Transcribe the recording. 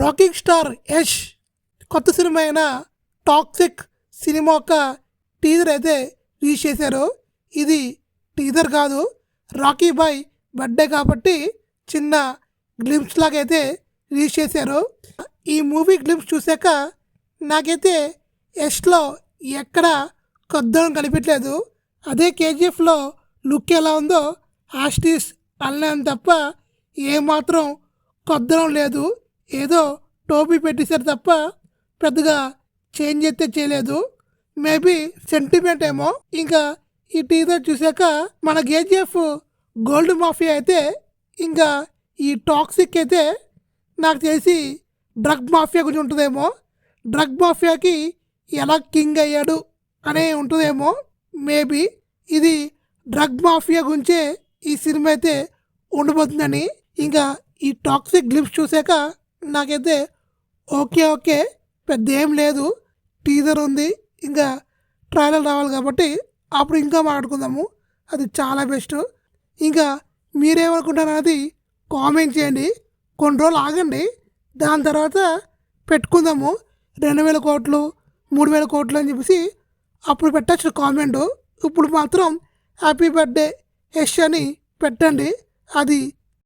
Rocking star Yash కొత్త cinema అయిన toxic cinema యొక్క టీజర్ అయితే రిలీజ్ చేశారు. ఇది టీజర్ కాదు, రాకీ బాయ్ బర్త్డే కాబట్టి చిన్న గ్లింప్స్ లాగైతే రిలీజ్ చేశారు. ఈ మూవీ గ్లింప్స్ చూశాక నాకైతే యష్లో ఎక్కడ కొత్తదనం కనిపించలేదు. అదే కేజీఎఫ్లో లుక్ ఎలా ఉందో ఆస్టీస్ అల్లాను తప్ప ఏమాత్రం కొత్తదనం లేదు. ఏదో టోపీ పెట్టేశారు తప్ప పెద్దగా చేంజ్ అయితే చేయలేదు. మేబీ సెంటిమెంట్ ఏమో. ఇంకా ఈ టీజర్ చూశాక మన కేజీఎఫ్ గోల్డ్ మాఫియా అయితే ఇంకా ఈ టాక్సిక్ అయితే నాకు తెలిసి డ్రగ్ మాఫియా గురించి ఉంటుందేమో. డ్రగ్ మాఫియాకి ఎలా కింగ్ అయ్యాడు అనే ఉంటుందేమో. మేబీ ఇది డ్రగ్ మాఫియా గురించే ఈ సినిమా అయితే ఉండబోతుందని. ఇంకా ఈ టాక్సిక్ గ్లిప్స్ చూశాక నాకైతే ఓకే పెద్ద ఏం లేదు, టీజర్ ఉంది, ఇంకా ట్రైలర్ రావాలి కాబట్టి అప్పుడు ఇంకా మాట్లాడుకుందాము. అది చాలా బెస్ట్. ఇంకా మీరేమనుకుంటారు అది కామెంట్ చేయండి. కొన్ని రోజులు ఆగండి, దాని తర్వాత పెట్టుకుందాము 2,000 కోట్లు 3,000 కోట్లు అని చెప్పేసి అప్పుడు పెట్టచ్చు కామెంటు. ఇప్పుడు మాత్రం హ్యాపీ బర్త్డే యష్ అని పెట్టండి. అది